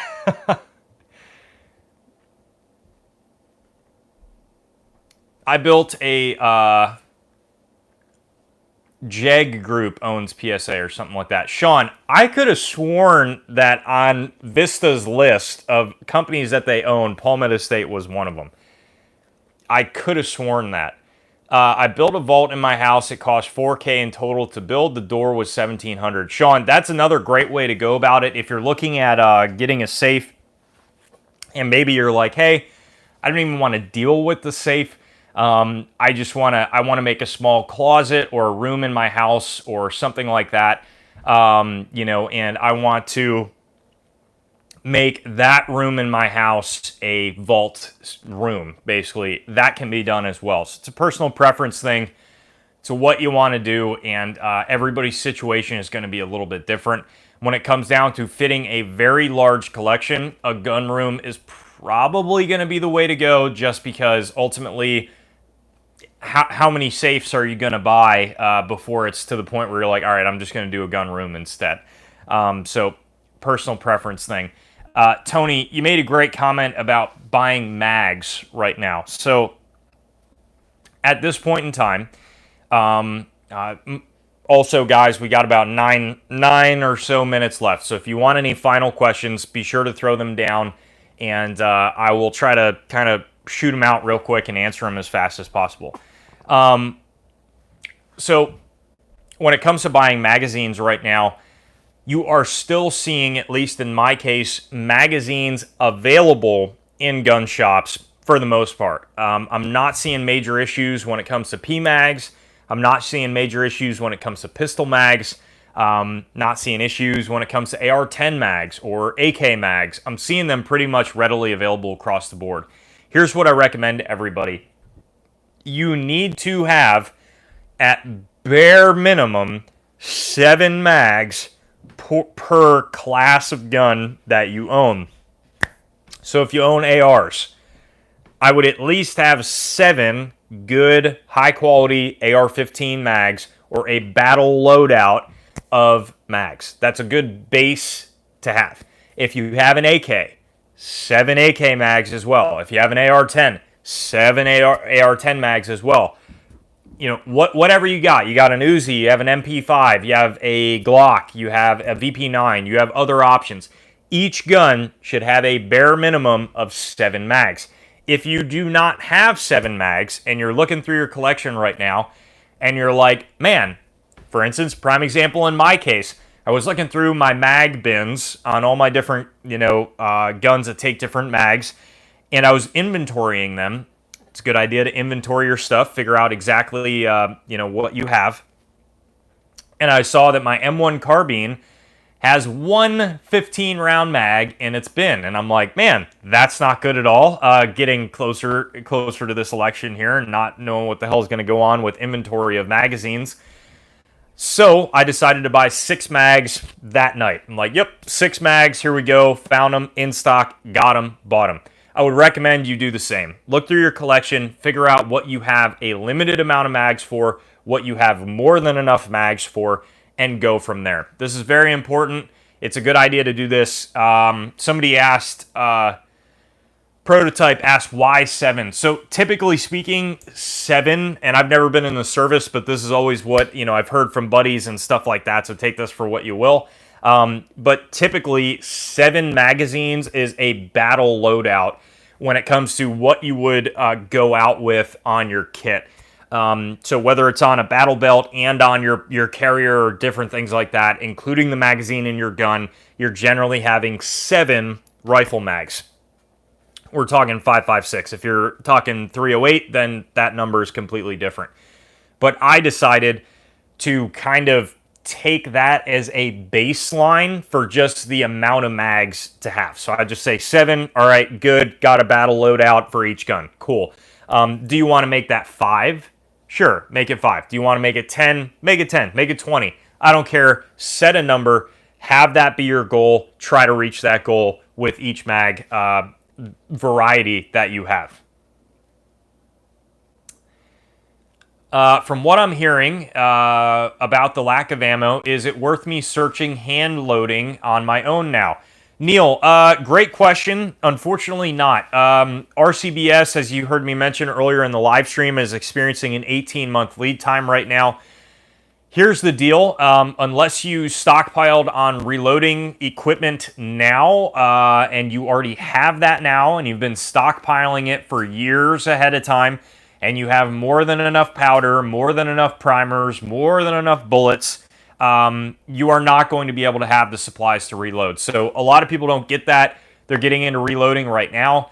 I built a Jeg Group owns PSA or something like that. Sean, I could have sworn that on Vista's list of companies that they own, Palmetto State was one of them. I could have sworn that. I built a vault in my house. It cost $4K in total to build. The door was $1,700. Sean, that's another great way to go about it. If you're looking at getting a safe and maybe you're like, hey, I don't even want to deal with the safe. I want to make a small closet or a room in my house or something like that. And I want to make that room in my house a vault room, basically. That can be done as well. So it's a personal preference thing to what you want to do, and everybody's situation is going to be a little bit different. When it comes down to fitting a very large collection, a gun room is probably going to be the way to go, just because ultimately, how many safes are you going to buy before it's to the point where you're like, all right, I'm just going to do a gun room instead. So personal preference thing. Tony, you made a great comment about buying mags right now. So at this point in time, also, guys, we got about nine or so minutes left. So if you want any final questions, be sure to throw them down, and I will try to kind of shoot them out real quick and answer them as fast as possible. So when it comes to buying magazines right now, you are still seeing, at least in my case, magazines available in gun shops for the most part. I'm not seeing major issues when it comes to PMags. I'm not seeing major issues when it comes to pistol mags. Not seeing issues when it comes to AR-10 mags or AK mags. I'm seeing them pretty much readily available across the board. Here's what I recommend to everybody. You need to have, at bare minimum, 7 mags per class of gun that you own. So if you own ARs, I would at least have 7 good, high-quality AR-15 mags or a battle loadout of mags. That's a good base to have. If you have an AK, 7 AK mags as well. If you have an AR-10, 7 AR-10 mags as well. You know, whatever you got an Uzi, you have an MP5, you have a Glock, you have a VP9, you have other options. Each gun should have a bare minimum of 7 mags. If you do not have 7 mags and you're looking through your collection right now and you're like, man, for instance, prime example in my case, I was looking through my mag bins on all my different, guns that take different mags, and I was inventorying them. It's a good idea to inventory your stuff, figure out exactly, what you have. And I saw that my M1 carbine has one 15-round mag in its bin. And I'm like, man, that's not good at all. Getting closer to this election here and not knowing what the hell is going to go on with inventory of magazines. So I decided to buy 6 mags that night. I'm like, yep, 6 mags, here we go. Found them, in stock, got them, bought them. I would recommend you do the same. Look through your collection, figure out what you have a limited amount of mags for, what you have more than enough mags for, and go from there. This is very important. It's a good idea to do this. Somebody asked, Prototype asked why 7. So typically speaking, 7, and I've never been in the service, but this is always what, I've heard from buddies and stuff like that, so take this for what you will. But typically, 7 magazines is a battle loadout when it comes to what you would go out with on your kit. So whether it's on a battle belt and on your carrier or different things like that, including the magazine in your gun, you're generally having 7 rifle mags. We're talking 5.56. If you're talking 308, then that number is completely different. But I decided to kind of take that as a baseline for just the amount of mags to have. So I just say 7, all right, good, got a battle loadout for each gun, cool. Do you want to make that 5? Sure, make it 5. Do you want to make it 10? Make it 10, make it 20. I don't care, set a number, have that be your goal, try to reach that goal with each mag variety that you have. From what I'm hearing about the lack of ammo, is it worth me searching hand loading on my own now? Neil, great question. Unfortunately not. RCBS, as you heard me mention earlier in the live stream, is experiencing an 18-month lead time right now. Here's the deal. Unless you stockpiled on reloading equipment now, and you already have that now, and you've been stockpiling it for years ahead of time, and you have more than enough powder, more than enough primers, more than enough bullets, you are not going to be able to have the supplies to reload. So a lot of people don't get that. They're getting into reloading right now.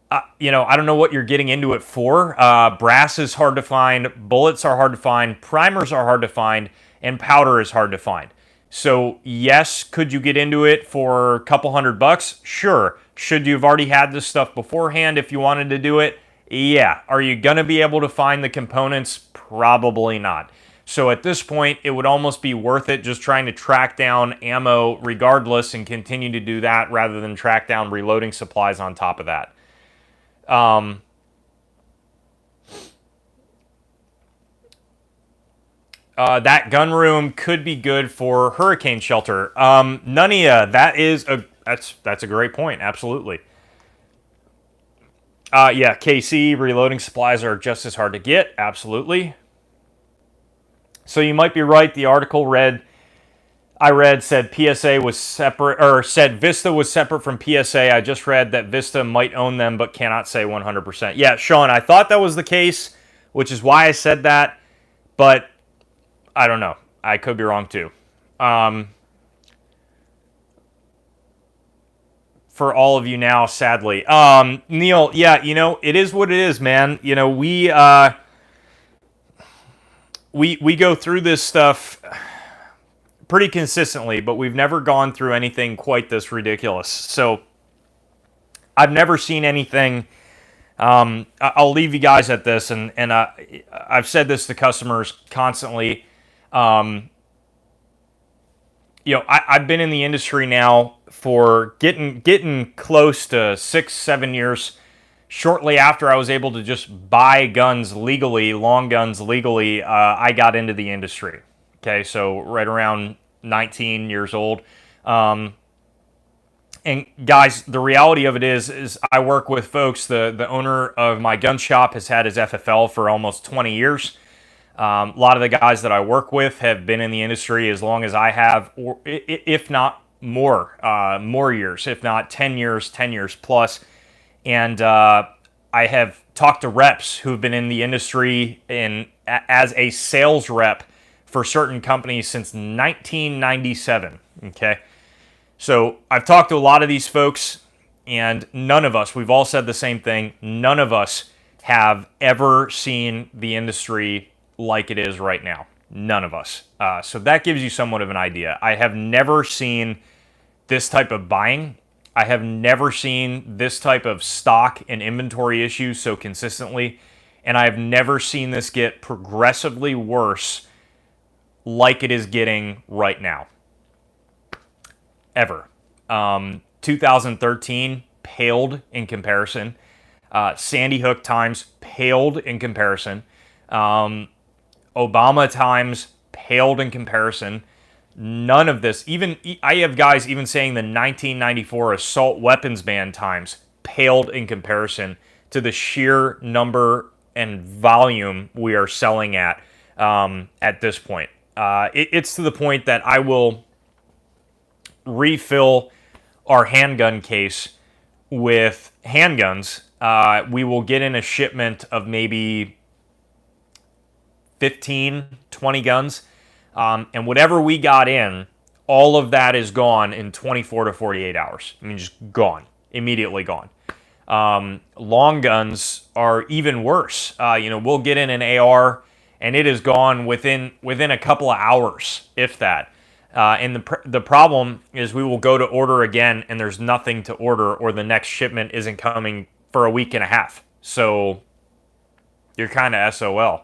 I don't know what you're getting into it for. Brass is hard to find, bullets are hard to find, primers are hard to find, and powder is hard to find. So yes, could you get into it for a couple $100? Sure. Should you have already had this stuff beforehand if you wanted to do it? Yeah. Are you going to be able to find the components? Probably not. So at this point, it would almost be worth it just trying to track down ammo regardless and continue to do that rather than track down reloading supplies on top of that. That gun room could be good for hurricane shelter. Nunia, that's a great point. Absolutely. Yeah, KC, reloading supplies are just as hard to get. Absolutely. So you might be right. The article I read said PSA was separate, or said Vista was separate from PSA. I just read that Vista might own them, but cannot say 100%. Yeah, Sean, I thought that was the case, which is why I said that, but I don't know. I could be wrong too. For all of you now, sadly. Neil, yeah, it is what it is, man. We go through this stuff pretty consistently, but we've never gone through anything quite this ridiculous. So I've never seen anything. I'll leave you guys at this, and I've said this to customers constantly. I've been in the industry now for getting close to 6-7 years. Shortly after I was able to just buy guns legally, long guns legally, I got into the industry. Okay, so right around 19 years old. And guys, the reality of it is I work with folks. The owner of my gun shop has had his FFL for almost 20 years. A lot of the guys that I work with have been in the industry as long as I have, or if not more years, if not 10 years plus. And I have talked to reps who've been in the industry as a sales rep for certain companies since 1997, okay? So I've talked to a lot of these folks, and none of us, we've all said the same thing, none of us have ever seen the industry like it is right now. None of us. So that gives you somewhat of an idea. I have never seen this type of buying. I have never seen this type of stock and inventory issues so consistently, and I have never seen this get progressively worse like it is getting right now. Ever. 2013 paled in comparison. Sandy Hook times paled in comparison. Obama times paled in comparison. None of this, I have guys even saying the 1994 assault weapons ban times paled in comparison to the sheer number and volume we are selling at this point. It's to the point that I will refill our handgun case with handguns. We will get in a shipment of maybe 15, 20 guns. And whatever we got in, all of that is gone in 24 to 48 hours. I mean, just gone. Immediately gone. Long guns are even worse. We'll get in an AR, and it is gone within a couple of hours, if that. And the problem is we will go to order again, and there's nothing to order, or the next shipment isn't coming for a week and a half. So you're kind of SOL.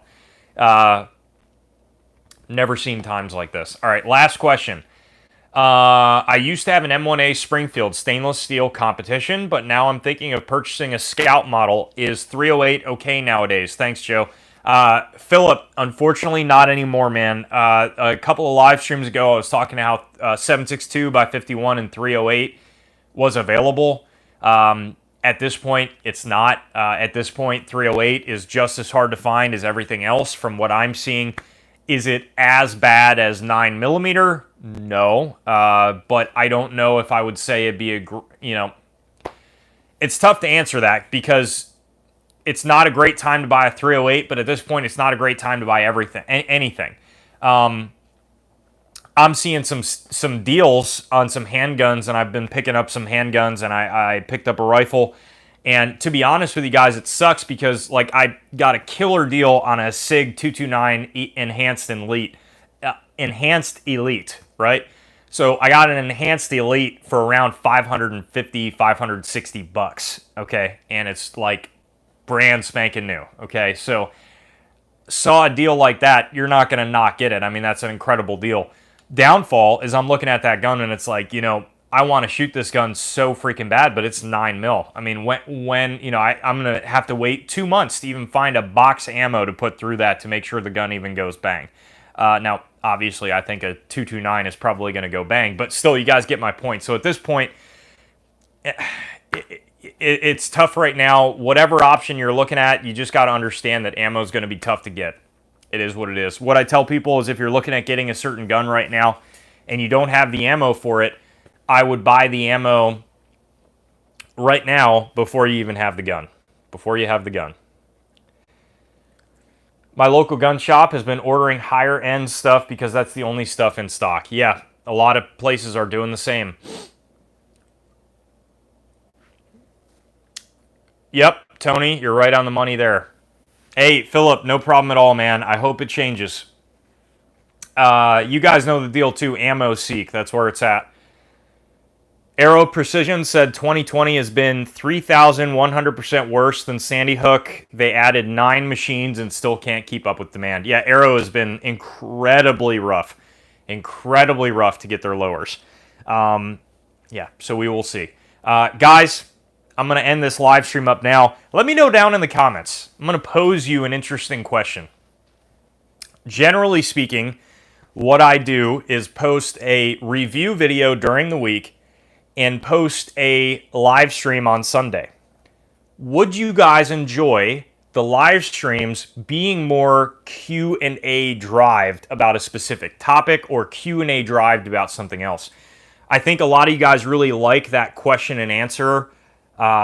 Never seen times like this. All right, last question. I used to have an M1A Springfield stainless steel competition, but now I'm thinking of purchasing a Scout model. Is 308 okay nowadays? Thanks, Joe. Philip, unfortunately not anymore, man. A couple of live streams ago, I was talking how 7.62 by 51 and 308 was available. At this point, it's not. At this point, 308 is just as hard to find as everything else from what I'm seeing. Is it as bad as 9mm? No, but I don't know if I would say it'd be it's tough to answer that because it's not a great time to buy a 308, but at this point, it's not a great time to buy anything. I'm seeing some deals on some handguns, and I've been picking up some handguns, and I picked up a rifle. And to be honest with you guys, it sucks because like I got a killer deal on a SIG 229 enhanced elite, right? So I got an enhanced elite for around 550, 560 bucks, okay? And it's like brand spanking new, okay? So saw a deal like that, you're not going to not get it. I mean, that's an incredible deal. Downfall is I'm looking at that gun and it's like, I want to shoot this gun so freaking bad, but it's 9mm. I mean, when I'm going to have to wait 2 months to even find a box of ammo to put through that to make sure the gun even goes bang. Now, obviously, I think a 229 is probably going to go bang, but still, you guys get my point. So at this point, it's tough right now. Whatever option you're looking at, you just got to understand that ammo is going to be tough to get. It is what it is. What I tell people is if you're looking at getting a certain gun right now and you don't have the ammo for it, I would buy the ammo right now before you even have the gun. Before you have the gun. My local gun shop has been ordering higher end stuff because that's the only stuff in stock. Yeah, a lot of places are doing the same. Yep, Tony, you're right on the money there. Hey, Philip, no problem at all, man. I hope it changes. You guys know the deal too. Ammo Seek, that's where it's at. Arrow Precision said 2020 has been 3,100% worse than Sandy Hook. They added 9 machines and still can't keep up with demand. Yeah, Arrow has been incredibly rough. Incredibly rough to get their lowers. Yeah, so we will see. Guys, I'm going to end this live stream up now. Let me know down in the comments. I'm going to pose you an interesting question. Generally speaking, what I do is post a review video during the week and post a live stream on Sunday. Would you guys enjoy the live streams being more Q&A drived about a specific topic or Q&A drived about something else? I think a lot of you guys really like that question and answer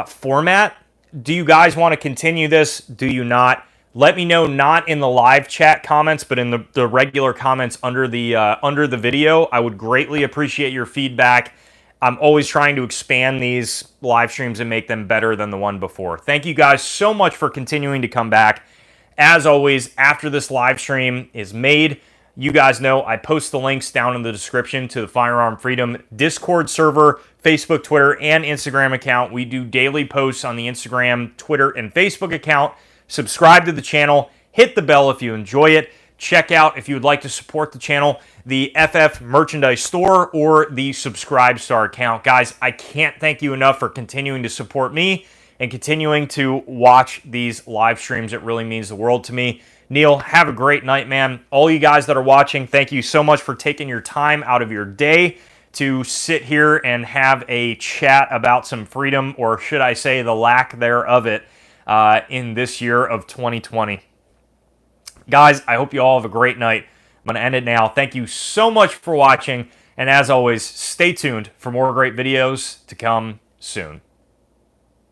format. Do you guys want to continue this? Do you not? Let me know, not in the live chat comments, but in the regular comments under the video. I would greatly appreciate your feedback. I'm always trying to expand these live streams and make them better than the one before. Thank you guys so much for continuing to come back. As always, after this live stream is made, you guys know I post the links down in the description to the Firearm Freedom Discord server, Facebook, Twitter, and Instagram account. We do daily posts on the Instagram, Twitter, and Facebook account. Subscribe to the channel. Hit the bell if you enjoy it. Check out, if you would like to support the channel, the FF merchandise store or the Subscribe Star account. Guys, I can't thank you enough for continuing to support me and continuing to watch these live streams. It really means the world to me. Neil, have a great night, man. All you guys that are watching, thank you so much for taking your time out of your day to sit here and have a chat about some freedom, or should I say the lack thereof it, in this year of 2020. Guys, I hope you all have a great night. I'm going to end it now. Thank you so much for watching. And as always, stay tuned for more great videos to come soon.